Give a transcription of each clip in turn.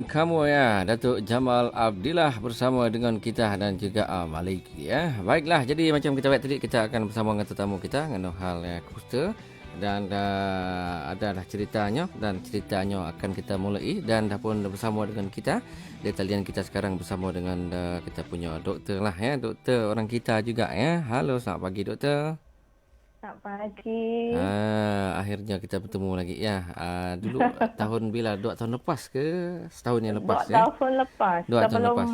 Kamu ya, Datuk Jamal Abdillah bersama dengan kita dan juga Malik ya. Baiklah, jadi macam kita buat tadi, kita akan bersama dengan tetamu kita mengenai hal kusta dan adalah ceritanya akan kita mulai dan dah pun bersama dengan kita di talian kita sekarang bersama dengan kita punya doktor lah ya, doktor orang kita juga ya. Halo, selamat pagi doktor. Selamat pagi. Akhirnya kita bertemu lagi ya. Dulu tahun bila? 2 tahun lepas ke setahun yang lepas Dua ya? tahun lepas, 2 tahun lepas.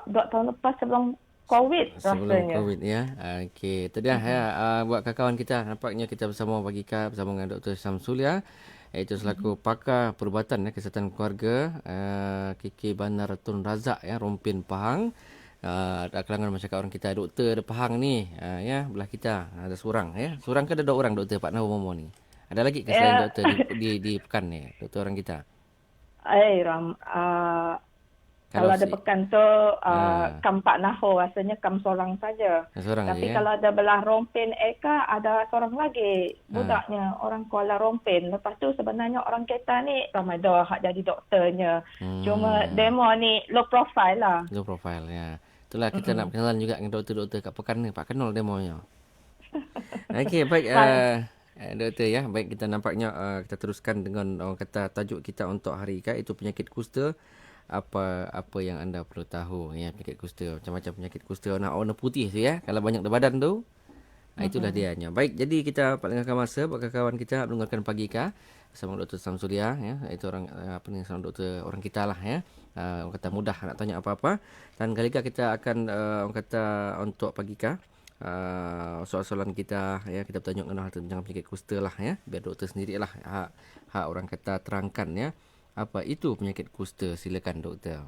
dua tahun lepas sebelum COVID Sebelum rasanya. COVID ya. Okey, itu dia ya. Mm-mm. Buat kawan-kawan kita, nampaknya kita bersama pagi bersama dengan Dr. Syamsulia, iaitu selaku pakar perubatan ya, kesihatan keluarga KK Bandar Tun Razak ya, Rompin Pahang. Ada kalangan masyarakat orang kita, doktor di Pahang ni ya, belah kita ada seorang ya. Seorang ke ada 2 orang doktor Pak Nahu ni? Ada lagi ke selain Ya, doktor di Pekan ni, doktor orang kita? Kalau kalau ada si pekan tu, uh, kam Pak Naho rasanya kam seorang saja. seorang aja Tapi ya. kalau ada belah Rompin Eka, ada seorang lagi. Ha. Budaknya orang Kuala Rompin. Lepas tu sebenarnya orang kita ni ramai dah hak jadi doktornya. Cuma Hmm. demo ni low profile lah. Low profile ya. Itulah kita nak Mm-mm. berkenalan juga dengan doktor-doktor kat Pekan ni. Pak Kenal demonya. Okey, baik Mal- doktor ya. Baik, kita nampaknya kita teruskan dengan orang kata tajuk kita untuk hari ini itu penyakit kusta. Apa yang anda perlu tahu ya, penyakit kusta. Macam-macam penyakit kusta warna putih tu ya. Kalau banyak di badan tu, itulah Mm-mm. dianya. Baik, jadi kita lengahkan masa buat kawan kita mendengarkan pagi bersama Dr. Samsulia ya. Itu orang apa ni, sama doktor orang kita lah ya. Orang kata mudah nak tanya apa-apa, dan kali ini kita akan orang kata untuk pagi soalan-soalan kita ya, kita bertanya mengenai tentang penyakit kusta lah ya, biar doktor sendirilah hak orang kata terangkan ya apa itu penyakit kusta. Silakan doktor.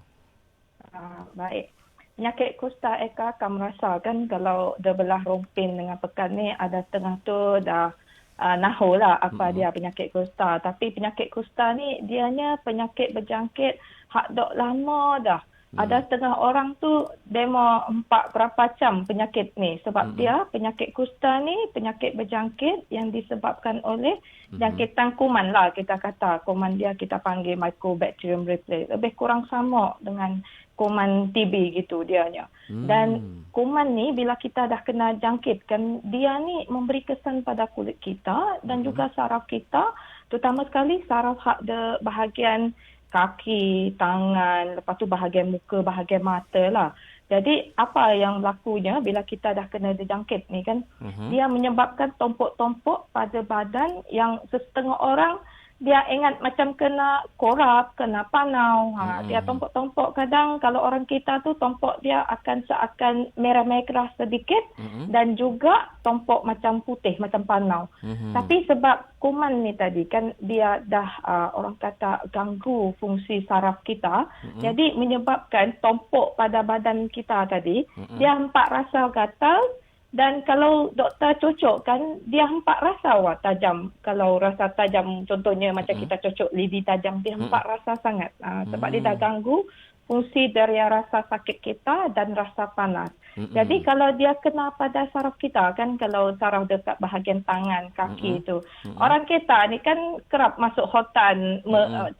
Baik. Penyakit kusta Eka akan merasakan kalau dia belah rompin dengan pekan ni ada setengah tu dah nahu lah apa Mm-mm. dia penyakit kusta. Tapi penyakit kusta ni dianya penyakit berjangkit hak dok lama dah. Ada Mm. setengah orang tu demo 4 berapa jam penyakit ni. Sebab Mm-mm. dia penyakit kusta ni penyakit berjangkit yang disebabkan oleh Mm-mm. jangkitan kuman lah kita kata. Kuman dia kita panggil Mycobacterium leprae. Lebih kurang sama dengan kuman TB gitu dianya. Dan Mm. kuman ni bila kita dah kena jangkit kan dia ni memberi kesan pada kulit kita dan Mm-mm. juga saraf kita, terutama sekali saraf hak de bahagian kaki, tangan, lepas tu bahagian muka, bahagian mata lah. Jadi apa yang berlakunya bila kita dah kena dijangkit ni kan, Mhm. dia menyebabkan tompok-tompok pada badan yang setengah orang dia ingat macam kena korap, kena panau. Dia Mm-mm. tompok-tompok kadang kalau orang kita tu tompok dia akan seakan merah-merah sedikit Mm-mm. dan juga tompok macam putih, macam panau. Mhm. Tapi sebab kuman ni tadi kan dia dah orang kata ganggu fungsi saraf kita, Mm-mm. jadi menyebabkan tompok pada badan kita tadi, Mm-mm. dia hampak rasa gatal dan kalau doktor cocok kan dia hampak rasa tajam. Kalau rasa tajam contohnya macam Mm-mm. kita cocok lidi tajam, dia Mm-mm. hampak rasa sangat. Sebab dia dah Mm. ganggu fungsi dari rasa sakit kita dan rasa panas. Jadi Mm-mm. kalau dia kena pada saraf kita kan, kalau saraf dekat bahagian tangan, kaki Mm-mm. itu. Mm-mm. Orang kita ni kan kerap masuk hutan, Mm-mm.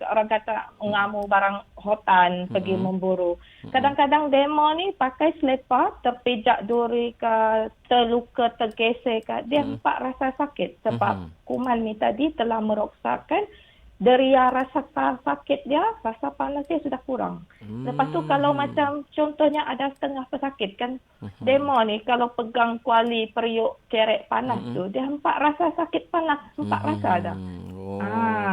orang kata mengamu barang hutan, pergi Mm-mm. memburu. Mm-mm. Kadang-kadang demo ni pakai selipar, terpijak duri ke, terluka, tergeser ke, dia Mm-mm. nampak rasa sakit sebab Mhm. kuman ni tadi telah merosakkan deria rasa sakit dia, rasa panas dia sudah kurang. Lepas tu kalau Mm. macam contohnya ada setengah pesakit kan, Mhm. demo ni kalau pegang kuali periuk kerek panas Mm-mm. tu, dia nampak rasa sakit panas, nampak rasa dah. Mhm. Oh,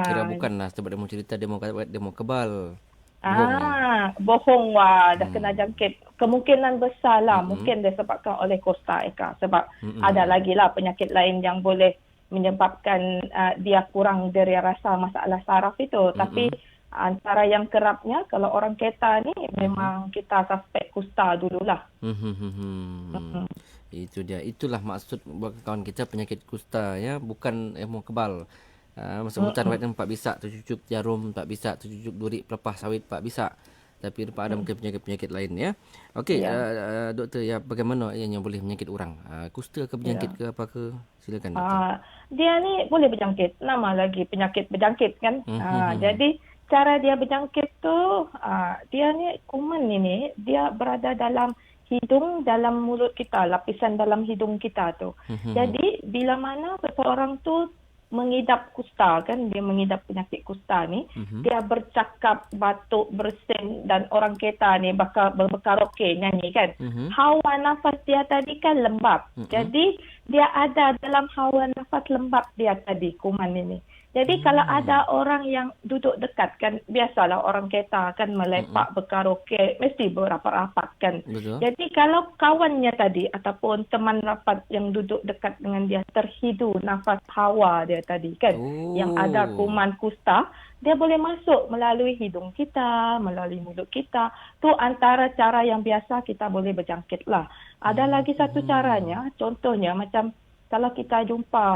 kira Ah, bukanlah sebab dia mau cerita, dia mau kebal. Bohong ya. bohong wah, dah kena Hmm. jangkit. Kemungkinan besar lah, Mm-mm. mungkin disebabkan oleh Costa Eka. Sebab ada Mm-mm. lagi lah penyakit lain yang boleh menyebabkan dia kurang dari rasa masalah saraf itu. Tapi Mm-mm. antara yang kerapnya, kalau orang kita ni Mhm. memang kita suspek kusta dululah. Mhm. Mm-mm. Itu dia. Itulah maksud buat kawan kita penyakit kusta ya, bukan ilmu kebal. Sebutan Mm-mm. wet empat bisa tercucuk jarum, tak bisa tercucuk duri pelepah sawit, tak bisa. Tapi depan ada mungkin penyakit-penyakit lain ya. Okey, Ya, doktor ya, bagaimana ianya boleh menyakit orang? Kusta ke ya. berjangkit ke apa ke? Silakan doktor. Dia ni boleh berjangkit. Nama lagi penyakit berjangkit kan. Mhm. Jadi cara dia berjangkit tu, dia ni kuman ini, dia berada dalam hidung, dalam mulut kita, lapisan dalam hidung kita tu. Jadi bila mana seseorang tu mengidap kusta, kan dia mengidap penyakit kusta ni, dia bercakap, batuk, bersin, dan orang kita ni berkaraoke nyanyi kan, hawa nafas dia tadi kan lembab. Jadi dia ada dalam hawa nafas lembab dia tadi, kuman ini. Jadi kalau ada orang yang duduk dekat kan, biasalah orang kita kan melepak berkaraoke, mesti berapat-rapat kan. Betul. Jadi kalau kawannya tadi ataupun teman rapat yang duduk dekat dengan dia terhidu nafas hawa dia tadi kan, yang ada kuman kusta, dia boleh masuk melalui hidung kita, melalui mulut kita. Tu antara cara yang biasa kita boleh berjangkit lah. Ada lagi satu caranya, contohnya macam kalau kita jumpa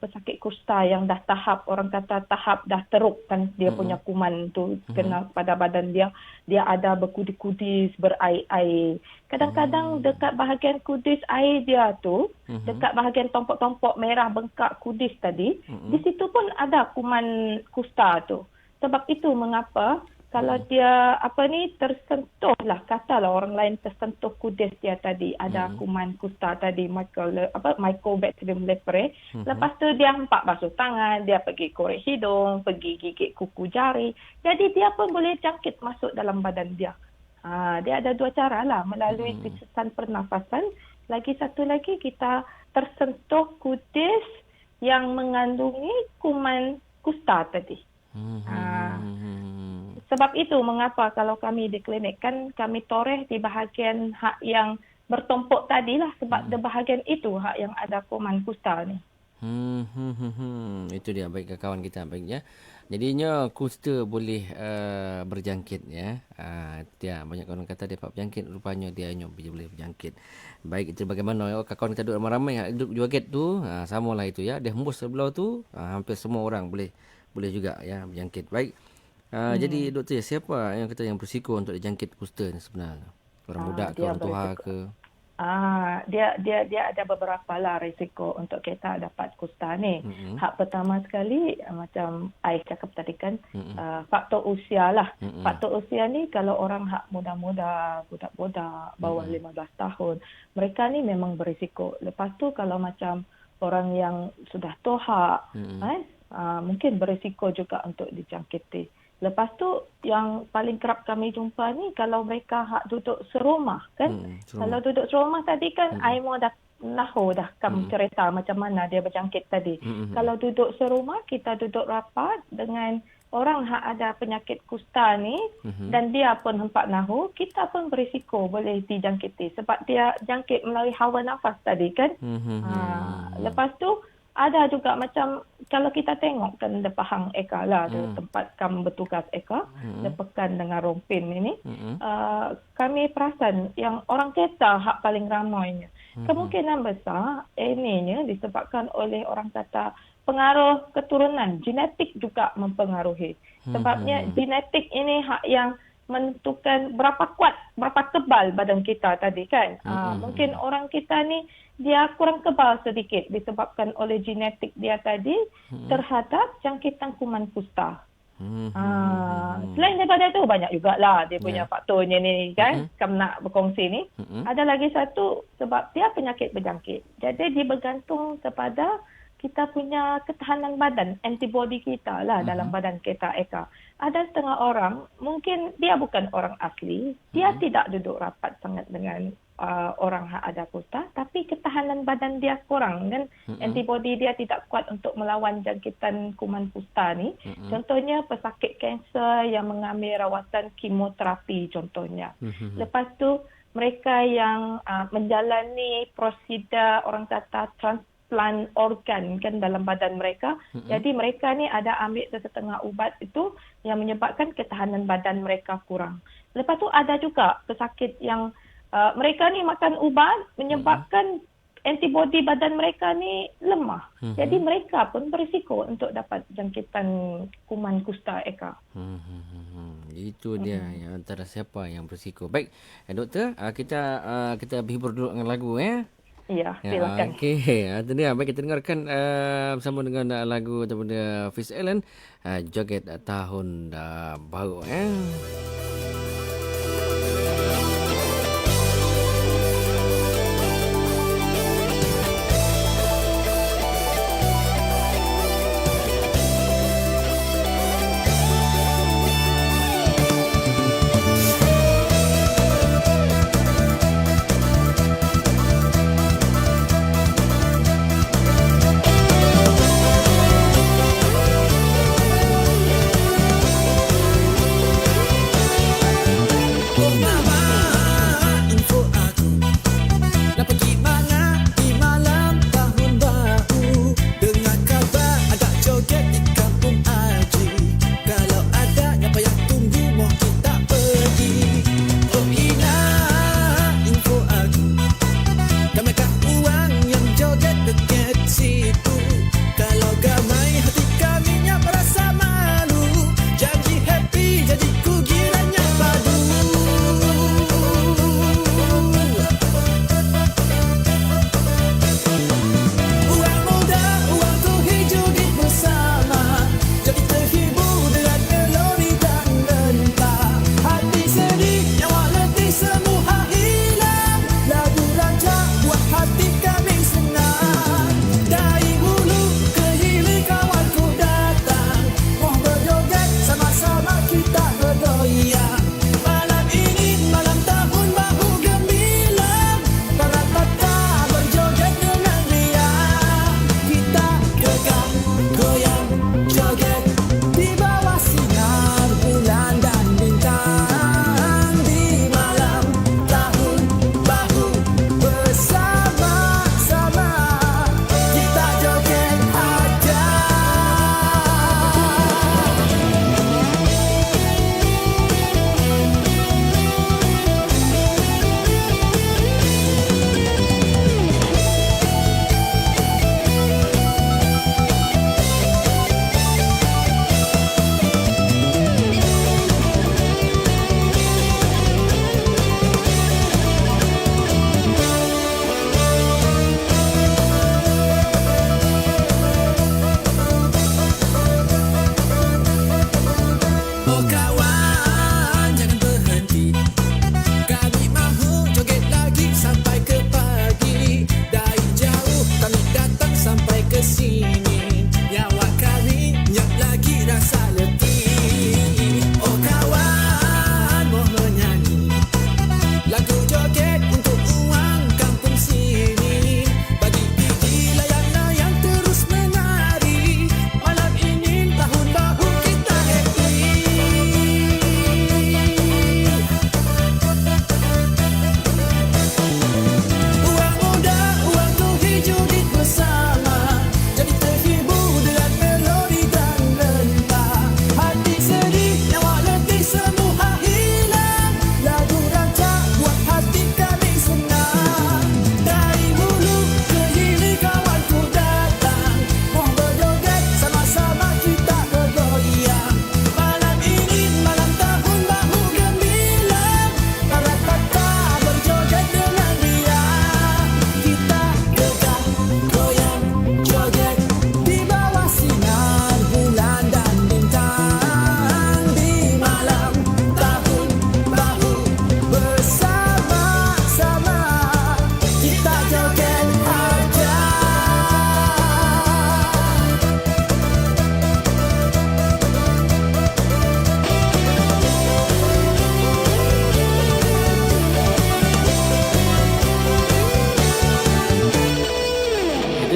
pesakit kusta yang dah tahap, orang kata tahap dah teruk kan, dia punya kuman tu kena pada badan dia, dia ada berkudis-kudis, berair-air. Kadang-kadang dekat bahagian kudis air dia tu, dekat bahagian tompok-tompok merah bengkak kudis tadi, di situ pun ada kuman kusta tu. Sebab itu mengapa kalau dia tersentuh lah, katalah orang lain tersentuh kudis dia tadi, ada kuman kusta tadi, Mycobacterium leprae, lepas tu dia hempak basuh tangan, dia pergi korek hidung, pergi gigit kuku jari, jadi dia pun boleh jangkit masuk dalam badan dia. Dia ada dua cara lah, melalui sisaran pernafasan. Lagi satu lagi, kita tersentuh kudis yang mengandungi kuman kusta tadi. Sebab itu mengapa kalau kami di klinik kan kami toreh di bahagian hak yang bertumpuk tadi lah, sebab di bahagian itu hak yang ada kuman kusta ni. Itu dia baik kawan kita baiknya. Jadinya kusta boleh berjangkit ya. Dia banyak orang kata dia berjangkit, rupanya dia boleh berjangkit. Baik, itu bagaimana kawan kita duduk ramai-ramai duduk joget tu, samalah itu ya. Dia hembus sebelah tu, hampir semua orang boleh juga ya berjangkit. Baik. Jadi doktor, siapa yang kata yang berisiko untuk dijangkit kusta ni sebenarnya? Orang muda ke, orang tua ke? Dia ada beberapa lah risiko untuk kita dapat kusta ni. Hak pertama sekali, macam Ais cakap tadi kan, faktor usia lah. Faktor usia ni kalau orang hak muda-muda, budak-budak, bawah 15 tahun, mereka ni memang berisiko. Lepas tu kalau macam orang yang sudah tua, mungkin berisiko juga untuk dijangkiti. Lepas tu yang paling kerap kami jumpa ni kalau mereka hak duduk serumah kan. Kalau duduk serumah tadi kan Aimo dah kamu cerita macam mana dia berjangkit tadi. Kalau duduk serumah, kita duduk rapat dengan orang hak ada penyakit kusta ni dan dia pun hempak nahu, kita pun berisiko boleh dijangkiti sebab dia jangkit melalui hawa nafas tadi kan. Lepas tu ada juga macam kalau kita tengok kan di Pahang Eka lah, tempat kami bertugas Eka, di Pekan dengan Rompin ini, kami perasan yang orang kita hak paling ramainya. Kemungkinan besar ininya disebabkan oleh orang kata pengaruh keturunan, genetik juga mempengaruhi. Sebabnya genetik ini hak yang menentukan berapa kuat, berapa kebal badan kita tadi kan. Mungkin orang kita ni dia kurang kebal sedikit disebabkan oleh genetik dia tadi terhadap jangkitan kuman kusta. Selain daripada itu banyak jugalah dia punya faktornya ni kan, kamu nak berkongsi ni. Ada lagi satu sebab dia penyakit berjangkit. Jadi dia bergantung kepada kita punya ketahanan badan, antibody kita lah dalam badan kita Eka. Ada setengah orang, mungkin dia bukan orang asli, dia tidak duduk rapat sangat dengan orang yang ada kusta, tapi ketahanan badan dia kurang kan, antibody dia tidak kuat untuk melawan jangkitan kuman kusta ni. Contohnya pesakit kanser yang mengambil rawatan kemoterapi contohnya. Lepas tu mereka yang menjalani prosedur orang kata transplant organ kan dalam badan mereka. Jadi mereka ni ada ambil setengah ubat itu yang menyebabkan ketahanan badan mereka kurang. Lepas tu ada juga pesakit yang mereka ni makan ubat menyebabkan antibody badan mereka ni lemah. Jadi mereka pun berisiko untuk dapat jangkitan kuman kusta Eka. Itu dia yang antara siapa yang berisiko. Baik, doktor, kita berhibur dulu dengan lagu ya. Ya, Ya, silakan. okey. Itu dia. Baik, kita dengarkan bersama dengan lagu daripada Fish Allen, Joget Tahun Baru.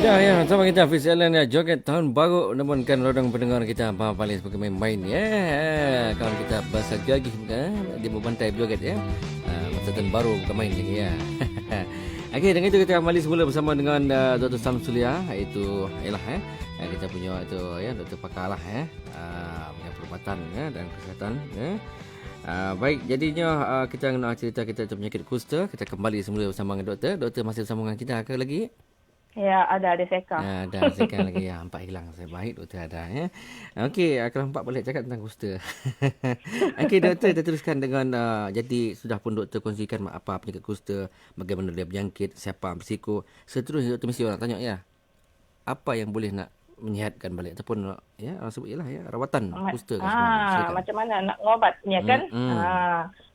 Sudah ya, sama kita Fiz Allen ya, Joget Tahun Baru. Namun kan rodang pendengar kita paling sebagai main-main ya. Kawan kita bahasa gagih kan, dia membantai joget ya. Masa tahun baru bukan main lagi ya. Okey, dengan itu kita kembali semula bersama dengan Dr. Samsulia, iaitu ialah kita punya itu ya, doktor pakar lah punya perubatan ya dan kesihatan ya. Baik, jadinya kita nak cerita kita tentang penyakit kusta. Kita kembali semula bersama dengan doktor. Doktor masih bersama dengan kita ke lagi? Ya, ada diseka. Ada sekarang lagi ya, hampa hilang saya baik doktor ada ya. Okey, kalau hampa boleh cakap tentang kusta. Okey doktor, kita teruskan dengan jadi sudah pun doktor kongsikan apa penyakit kusta, bagaimana dia berjangkit, siapa berisiko. Seterusnya doktor mesti orang tanya ya, apa yang boleh nak menyihatkan balik ataupun ya orang sebut ialah ya rawatan kusta kan sebenarnya. Silakan. Macam mana nak ngobatnya kan? Hmm.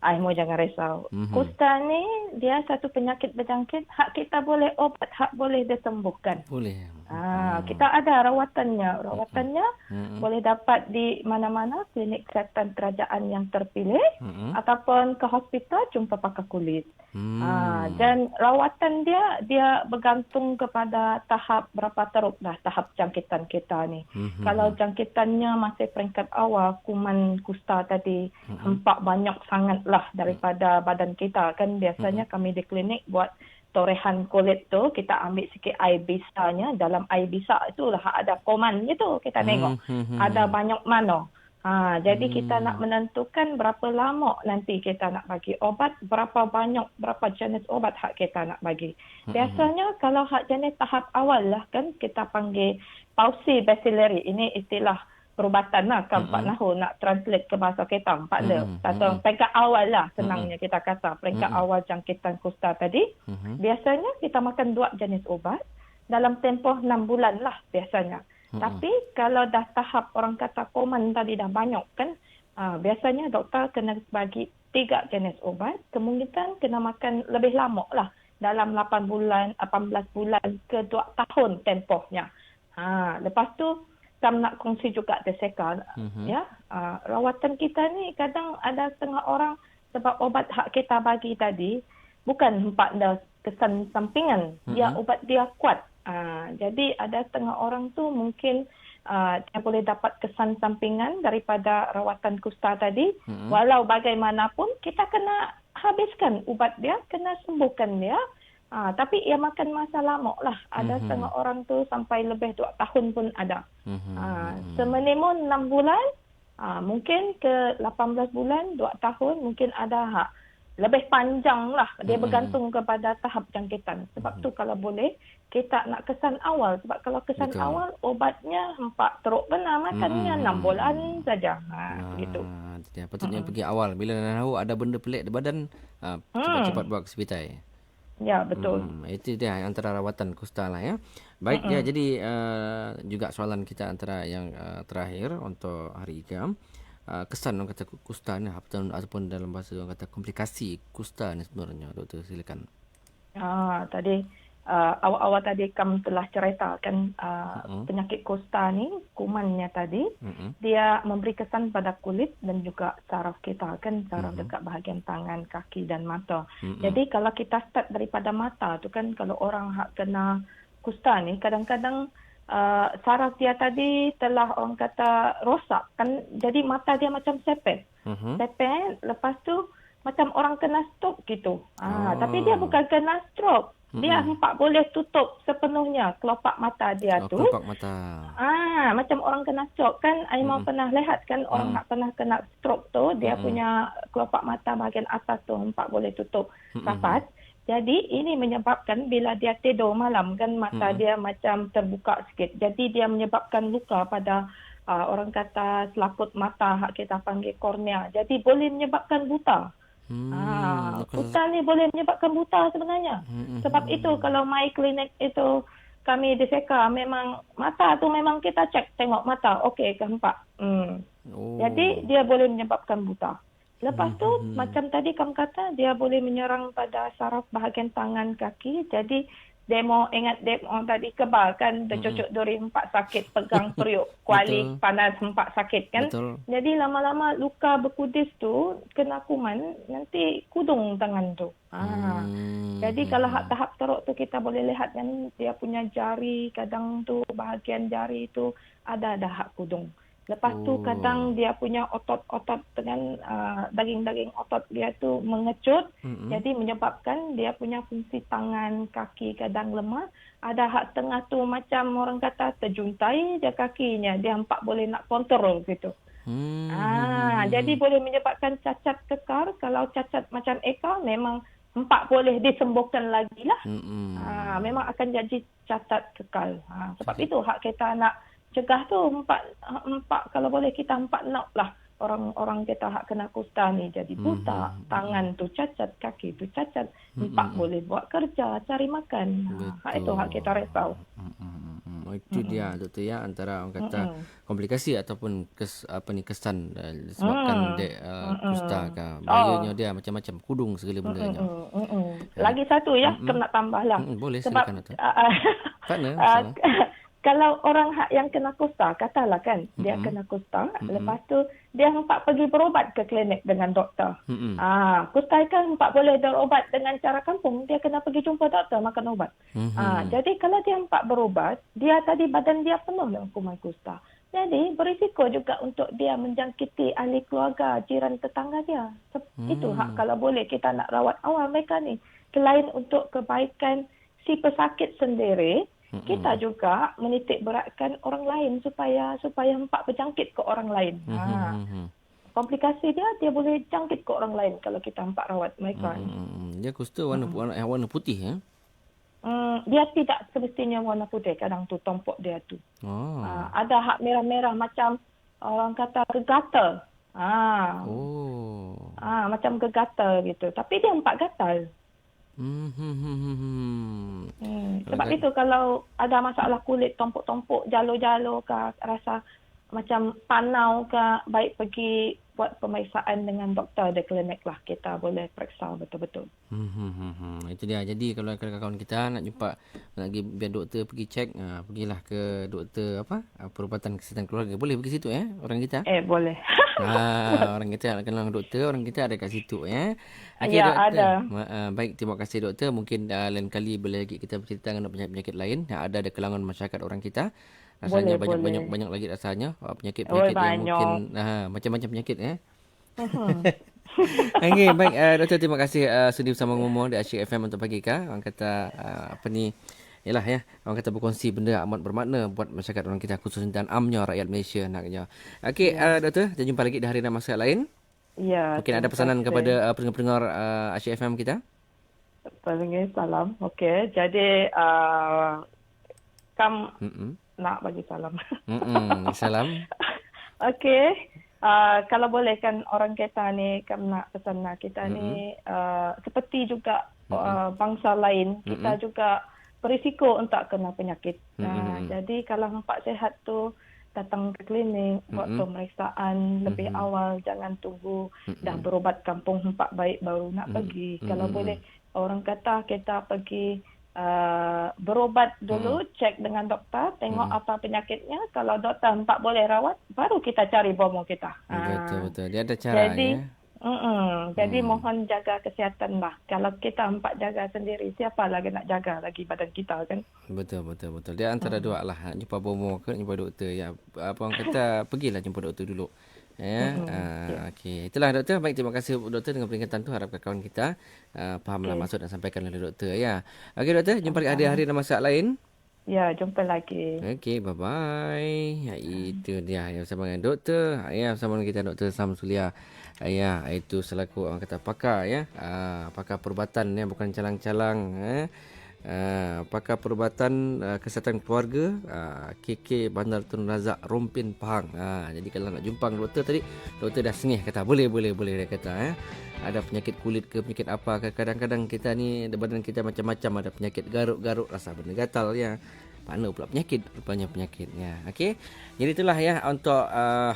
Aimo jangan risau. Mhm. Kusta ni dia satu penyakit berjangkit, hak kita boleh obat, hak boleh disembuhkan. Boleh. Kita ada rawatannya. Rawatannya Mhm. boleh dapat di mana-mana klinik kesihatan kerajaan yang terpilih Mhm. ataupun ke hospital jumpa pakar kulit. Hmm. Dan rawatan dia bergantung kepada tahap berapa teruk dah tahap jangkitan kita ni. Mhm. Kalau jangkitannya masih peringkat awal, kuman kusta tadi hempak banyak sangatlah daripada badan kita. Kan biasanya kami di klinik buat torehan kulit tu, kita ambil sikit air bisanya. Dalam air bisa itulah ada komannya tu kita tengok. Ada banyak mana. Jadi kita nak menentukan berapa lama nanti kita nak bagi obat, berapa banyak, berapa jenis obat hak kita nak bagi. Biasanya kalau hak jenis tahap awal lah kan kita panggil Pauci bacillari. Ini istilah perubatan lah kan Pak Nahu nak translate ke bahasa kita. Pak Le. Atau peringkat awal lah senangnya kita kata. Peringkat awal jangkitan kusta tadi. Biasanya kita makan 2 jenis obat dalam tempoh 6 bulan lah biasanya. Tapi kalau dah tahap orang kata koman tadi dah banyak kan, biasanya doktor kena bagi 3 jenis obat. Kemungkinan kena makan lebih lama lah. Dalam 8 bulan, 18 bulan ke 2 tahun tempohnya. Lepas tu, Kam nak kongsi juga deseka. Ya, rawatan kita ni kadang ada setengah orang sebab obat hak kita bagi tadi, bukan hempak dah kesan sampingan. Dia obat dia kuat. Jadi ada setengah orang tu mungkin dia boleh dapat kesan sampingan daripada rawatan kusta tadi. Walau bagaimanapun kita kena habiskan ubat dia, kena sembuhkan dia. Tapi ia makan masa lama lah. Ada setengah orang tu sampai lebih 2 tahun pun ada. Seminimum 6 bulan, mungkin ke 18 bulan, 2 tahun, mungkin ada hak. Lebih panjang lah. Dia bergantung kepada tahap jangkitan. Sebab tu kalau boleh, kita nak kesan awal. Sebab kalau kesan awal, obatnya 4 teruk benar. Makannya 6 bulan saja. Begitu. Patutnya pergi awal. Bila dah tahu ada benda pelik di badan, cepat-cepat bawa ke hospital. Ya, betul. Itu dia antara rawatan kusta lah ya. Baik, ya, jadi juga soalan kita antara yang terakhir untuk hari ini. Kesan orang kata kusta ni ataupun dalam bahasa orang kata komplikasi kusta ni sebenarnya, doktor silakan. Tadi awal-awal tadi Kam telah ceritakan penyakit kusta ni, kumannya tadi, dia memberi kesan pada kulit dan juga saraf kita kan, saraf dekat bahagian tangan, kaki dan mata. Jadi kalau kita start daripada mata tu kan, kalau orang hak kena kusta ni kadang-kadang saraf dia tadi telah orang kata rosak kan, jadi mata dia macam sepet. Sepet, lepas tu macam orang kena stroke gitu. Tapi dia bukan kena stroke. Dia hempak boleh tutup sepenuhnya kelopak mata dia tu. Kelopak mata. Macam orang kena stroke kan. Aimah pernah lihat kan orang nak pernah kena stroke tu, dia punya kelopak mata bahagian atas tu hempak boleh tutup rapat. Jadi ini menyebabkan bila dia tidur malam kan mata dia macam terbuka sikit. Jadi dia menyebabkan luka pada orang kata selaput mata, hak kita panggil kornea. Jadi boleh menyebabkan buta. Buta ni boleh menyebabkan buta sebenarnya. Sebab itu kalau mai klinik itu kami diseka, memang mata tu memang kita cek, tengok mata, okey ke hempak. Jadi dia boleh menyebabkan buta. Lepas tu macam tadi kamu kata dia boleh menyerang pada saraf bahagian tangan, kaki. Jadi demo tadi kebal kan, cucuk duri hempak sakit, pegang periuk, kuali panas hempak sakit kan. Jadi lama-lama luka berkudis tu kena kuman, nanti kudung tangan tu. Jadi kalau tahap teruk tu kita boleh lihat kan dia punya jari, kadang tu bahagian jari tu ada hak kudung. Lepas tu kadang dia punya otot-otot dengan daging-daging otot dia tu mengecut. Jadi menyebabkan dia punya fungsi tangan, kaki kadang lemah. Ada hak tengah tu macam orang kata terjuntai dia kakinya. Dia hampak boleh nak kontrol gitu. Jadi boleh menyebabkan cacat kekar. Kalau cacat macam ekar memang empak boleh disembuhkan lagi lah. Mm-mm. Memang akan jadi catat kekal. Sebab itu hak kita nak cegah tu empat kalau boleh kita empat nak lah orang-orang kita hak kena kusta ni jadi buta, tangan tu cacat, kaki tu cacat, empat boleh buat kerja, cari makan. Hak itu hak kita risau. Itu dia doktor ya, antara orang kata komplikasi ataupun kesan disebabkan kusta ke. Bahayanya dia macam-macam, kudung segala bendanya. Lagi satu ya, kena tambah lah. Boleh, sebab silakan doktor. Partner, kalau orang yang kena kusta, katalah kan, dia kena kusta, lepas tu dia empat pergi berobat ke klinik dengan doktor. Kusta kan empat boleh berobat dengan cara kampung, dia kena pergi jumpa doktor makan ubat. Jadi kalau dia empat berobat, dia tadi badan dia penuh dengan kuman kusta. Jadi berisiko juga untuk dia menjangkiti ahli keluarga, jiran tetangga dia. Itu hak kalau boleh kita nak rawat awal mereka ni. Selain untuk kebaikan si pesakit sendiri, kita juga menitik beratkan orang lain supaya empat berjangkit ke orang lain. Komplikasi dia boleh jangkit ke orang lain kalau kita empat rawat mereka ni. Dia kusta warna putih ya? Dia tidak semestinya warna putih, kadang tu tompok dia tu. Ada hak merah-merah macam orang kata gegatal. Macam gegatal gitu. Tapi dia empat gatal. Sebab itu kalau ada masalah kulit, tompok-tompok, jalo-jalo ke, rasa macam panau ke, baik pergi buat pemeriksaan dengan doktor di klinik lah. Kita boleh periksa betul-betul. Itu dia. Jadi kalau kawan-kawan kita nak jumpa, nak pergi biar doktor pergi cek, pergilah ke doktor perubatan kesihatan keluarga. Boleh pergi situ orang kita? Boleh. Orang kita nak kenal doktor, orang kita ada kat situ ya. Okay, ya, doktor. Ada. Baik, terima kasih doktor. Mungkin lain kali boleh lagi kita bercerita mengenai penyakit-penyakit lain yang ada di kalangan masyarakat orang kita. Rasanya banyak lagi rasanya penyakit-penyakit yang mungkin macam-macam penyakit Okay, baik doktor, terima kasih sudi bersama ngomong di Asyik FM untuk pagi kah. Orang kata yalah ya, orang kata berkongsi benda amat bermakna buat masyarakat orang kita, khususnya dan amnya rakyat Malaysia naknya. Okey, doktor, kita jumpa lagi di hari dan masa lain. Ya. Mungkin ada pesanan kepada pendengar-pendengar Asyik FM kita. Salam. Okey, jadi nak bagi salam. Salam. Okey. Kalau boleh kan orang kita ni, nak pesan kita ni seperti juga bangsa lain, kita juga berisiko untuk kena penyakit. Jadi kalau empat sehat tu datang ke klinik buat pemeriksaan lebih awal, jangan tunggu dah berobat kampung empat baik baru nak pergi. Kalau boleh orang kata kita pergi berobat dulu, cek dengan doktor, tengok apa penyakitnya. Kalau doktor empat boleh rawat, baru kita cari bomo kita. Betul. Dia ada cara Jadi mohon jaga kesihatan lah. Kalau kita empat jaga sendiri, siapa lagi nak jaga lagi badan kita kan? Betul. Dia antara dua lah. Jumpa bomo ke jumpa doktor ya. Apa orang kata, pergilah jumpa doktor dulu. Okey, itulah doktor. Baik, terima kasih doktor dengan peringatan tu. Harap kawan kita fahamlah maksud dan sampaikan oleh doktor ya. Okey doktor, jumpa lagi hari dan masa lain. Ya, jumpa lagi. Okey, bye-bye. Itu dia yang bersama dengan doktor. Bersama dengan kita Dr. Samsulia. Itu selaku orang kata pakar pakar perubatan bukan calang-calang pakar perubatan kesihatan keluarga KK Bandar Tun Razak Rompin Pahang. Jadi kalau nak jumpa doktor tadi, doktor dah sengih kata boleh dia kata ada penyakit kulit ke, penyakit apa ke, kadang-kadang kita ni badan kita macam-macam, ada penyakit garuk-garuk, rasa benda gatal mana pula rupanya penyakitnya. Okey. Jadi itulah untuk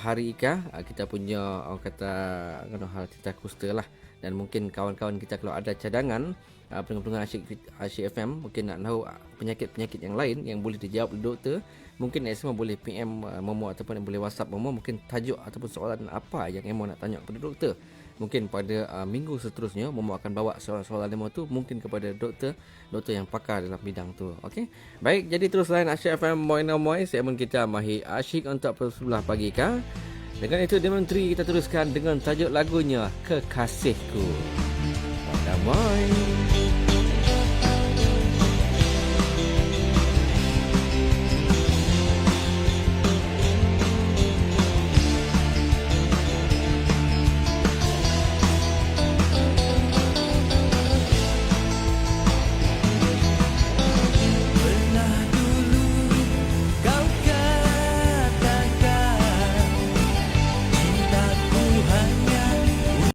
hari Ika, kita punya orang kata hal cerita kusta lah. Dan mungkin kawan-kawan kita kalau ada cadangan pendengar Asyik FM mungkin nak tahu penyakit-penyakit yang lain yang boleh dijawab oleh doktor, mungkin semua boleh PM Momo ataupun boleh WhatsApp Momo, mungkin tajuk ataupun soalan apa yang Momo nak tanya kepada doktor. Mungkin pada minggu seterusnya Momo akan bawa soalan-soalan Momo tu mungkin kepada doktor yang pakar dalam bidang tu. Okey. Baik, jadi terus lain Asyik FM Moina Moi, segmen kita Mahir Asyik untuk sebelah pagi kah. Dengan itu Dementri kita teruskan dengan tajuk lagunya Kekasihku. Damai.